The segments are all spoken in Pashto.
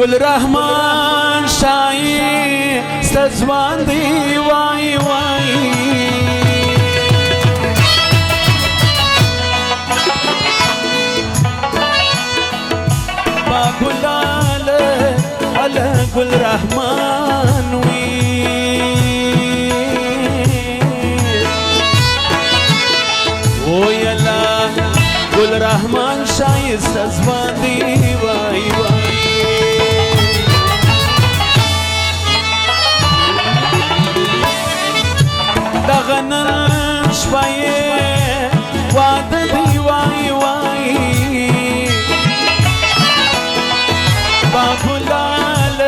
گل رحمان شاهی ستزوان دی وای وای با گلال علا گل رحمان وی او یلا گل رحمان شاهی ستزوان دی وای وای دغنن شپایه واده دی وای وای با گلال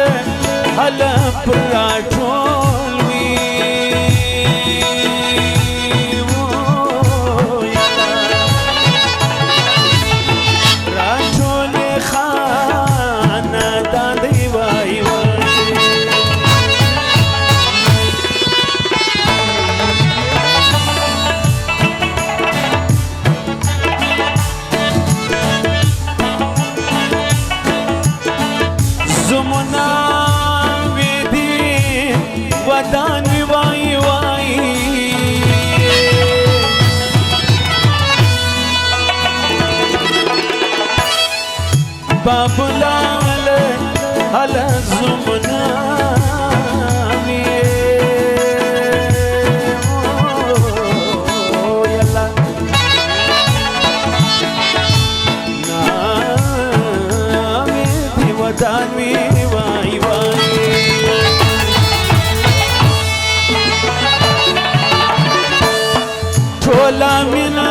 حلا پراټول وی راټول خانه دا دی وای وای ودان وای وای بابلال على زمنا يلا نامي ودان وای وای ټولا مینا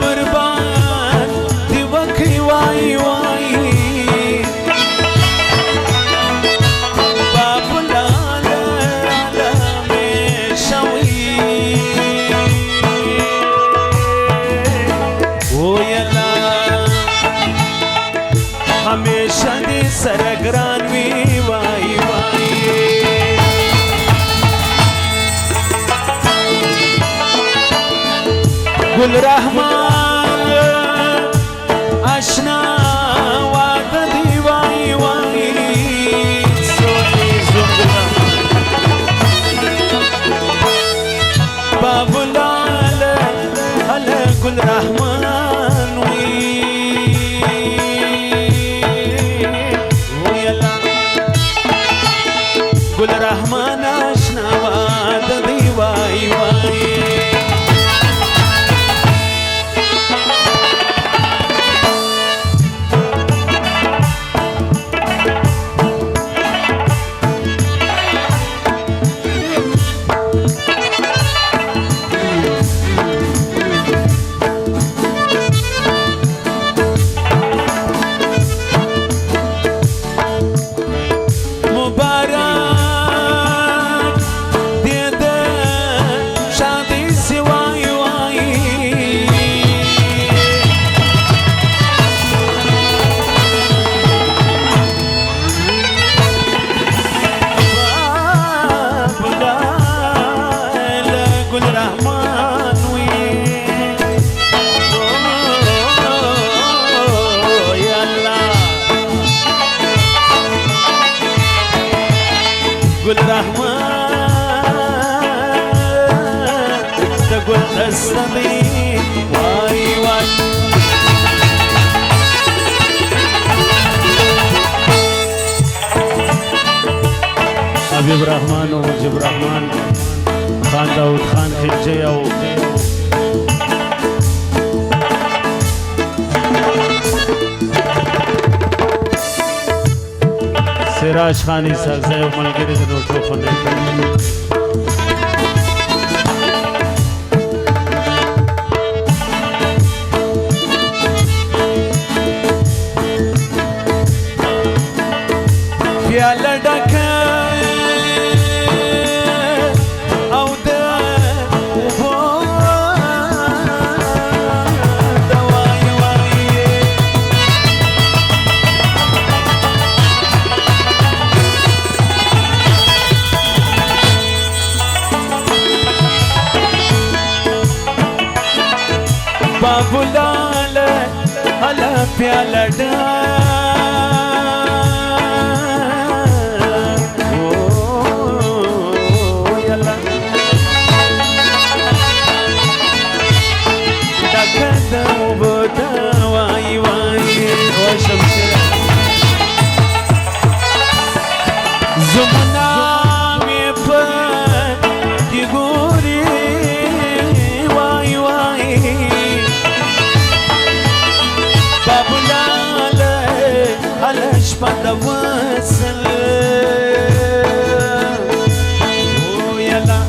وربان دی وکي وای وای بابلال عالم شوي او یلا همیشه دې سرګران وی وای وای گل رحمان آشنا واده دی وای وای سونی زنگلا بابلال علا گل رحمان وی ویلا گل رحمان آشنا واده دی وای وای گل رحمان دا گل دستمی وای وای حبیب رحمان و مجیب رحمان خان داود خان خلجی او سراج خانی سازه و ملګری د نور ټول خوندې پیاله ډکه او د اوبو د وای وای بابلال علا پیاله ډکه شمشیر زمنا می پر دی ګوري وای وای بابلال علش پد وصل او یلا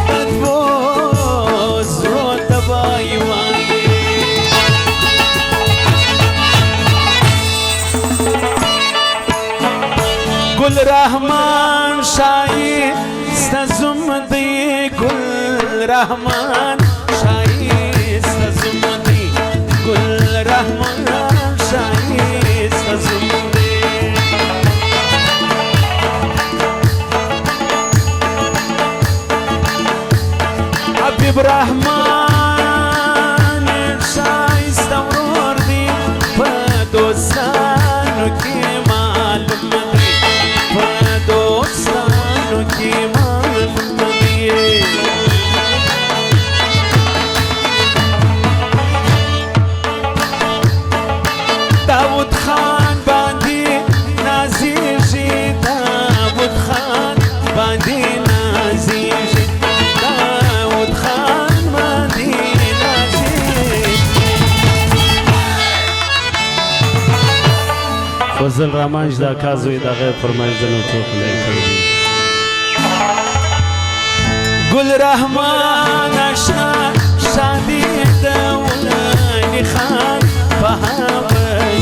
تدوز رو دبای وای گل رحمان شاهی استزم دی گل رحمان شاهی استزم دی گل رحمان شاهی استزم دی حبیب رحمان شاهی استورور دی پدوستانو کی معلوم دی پدوستانو کی معلوم دی داود خان باندی نازیجی داود خان باندی نازیجی داود خان باندی نازیجی فضل رحمان جدا کازوی دا غیر فرمایش دنو توق لے کردی گل رحمان اشنا شادی دولانی خان فهم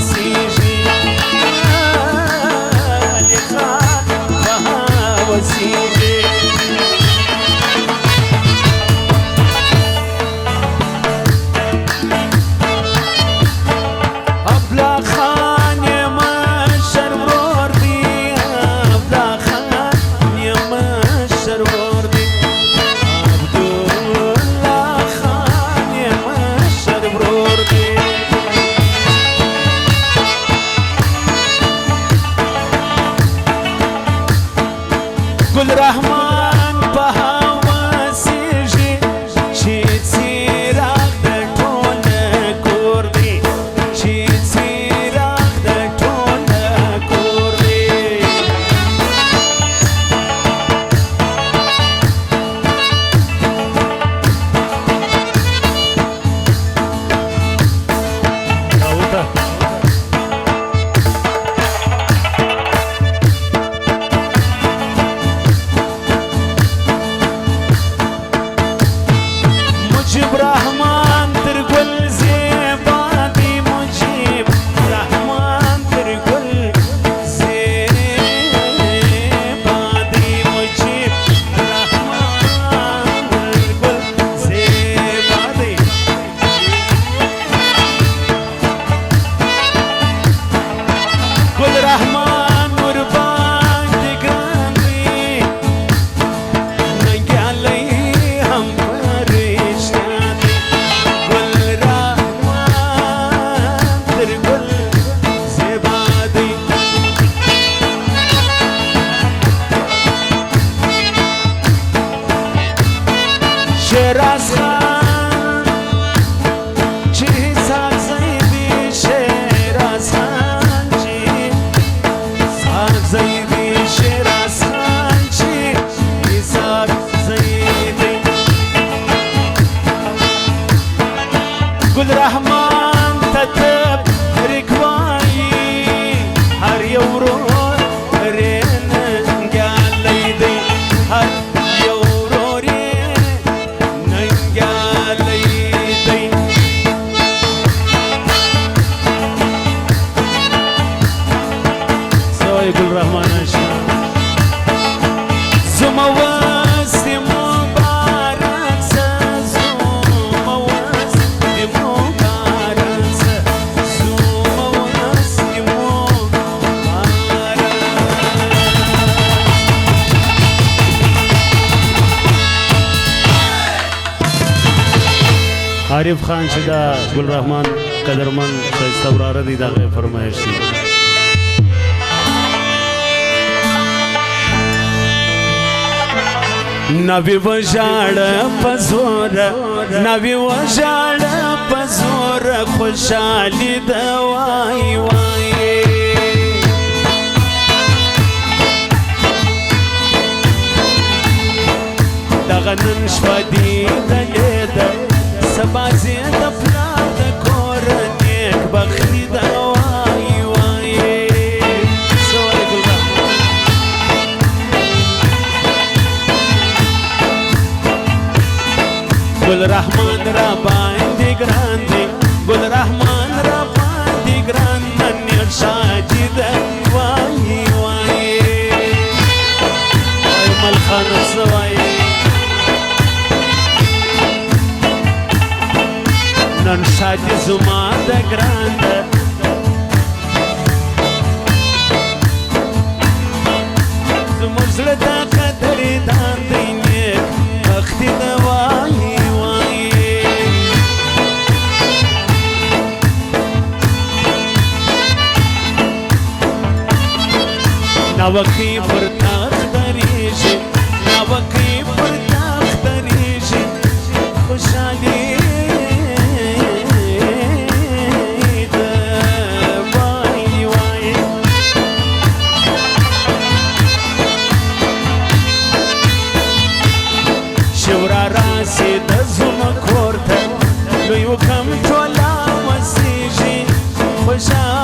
سیجی علی خان فهم سیجی ابلا خان یمشر وردی ابلا خان یمشر وردی عبدالله خان یمشر وردی گل رحمان په هوا سیږي چې څراغ د ټوله کور دی چې څراغ د ټوله کور دی مجيب رحمان ترقل زيبادي مجيب رحمان ترقل زيبادي مجيب رحمان ترقل زيبادي قل رحمان مربان تقراني ننقي عليهم شیراز خان چی ساک زیدی شیراز خان چی ساک زیدی شیراز خان چی ساک زیدی گل رحمان تتب رکوایی هر یورو رین گالی دی هر گل رحمان اشنا زما واسطی مبارک سه زما واسطی مبارک سه زما واسطی مبارک عارف خان چې دا گل رحمان قدرمن شایسته وراره دی دا غیر فرمایش دی نبی وژاړه په زور نبی وژاړه په زور خوشالي ده وای وای دغه نن شپه دې دلېده سبا زه د پلار د کور نیک بختي ده وای وای سوای ګل رحمان را باندې ګران دی ګل رحمان را باندې ګران نن شادي ده وای وای وای ملخان سوای نن شادي زما د ګران ده زموږ زړه د قدردان دی نیک بختي ده وای ناوکی پر تخت ریشی ناوکی پر تخت ریشی خوشحالی ده وای وای شورا راسی ده زما کورته لوی وکم ټولا وسیږي خوشحالی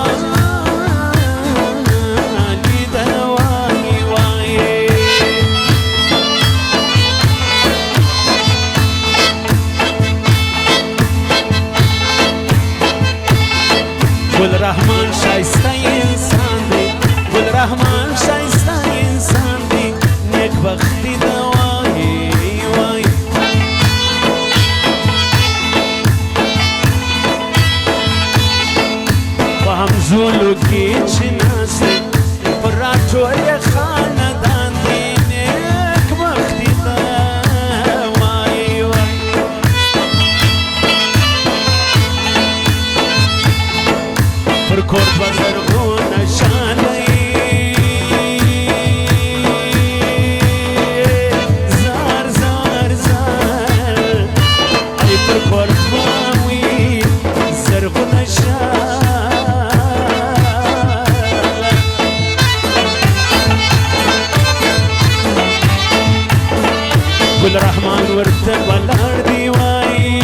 ګل رحمان شایسته انسان دی ګل رحمان شایسته انسان دی نیک بختي ده وای وای په همزولو کې چې ناست دی پر راټول یې خاندان دی نیک بختي ده وای وای پر کور بزرگونه شانه زار زار زار ای پر کور باوی زرگونه شانه گل رحمان ورته بلار دی وای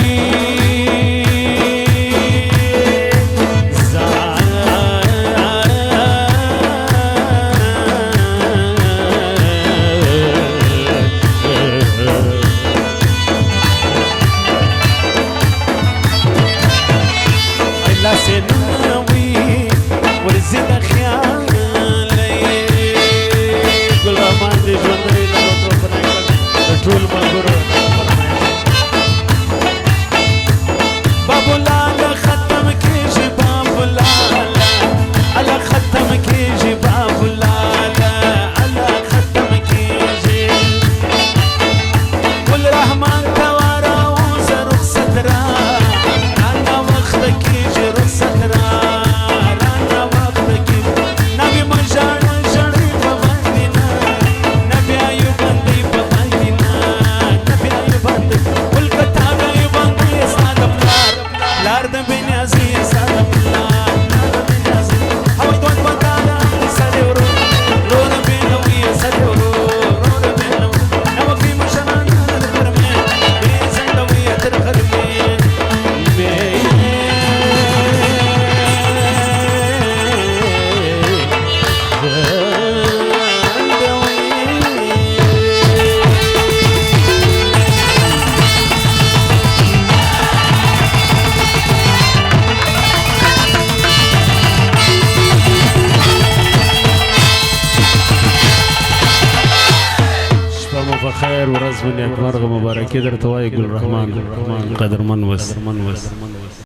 سنوي ورزيد خيالي كل ما عندي جندري لو تروح طول ما قرر بابو لالا ختم كيجي بابو لالا على ختم كيجي بابو لالا على ختم كيجي كل رحمن توارا وزرق سترا انا وقتك يجي سترا رانا وقتك نبي مجال جري ببندنا نبي ايو بندي ببندنا نبي ايو بندي كل كتاب ايو بندي سادم لار د بنيازي سادم لار د بنيازي او دوت بندانا سادورو رون بينوي سادورو رون بينو نو في مشان درمه بيزندوي ترخرمي خیر ورځ مو نیکمرغه مبارکي درته وایي ګل رحمان قدرمن وس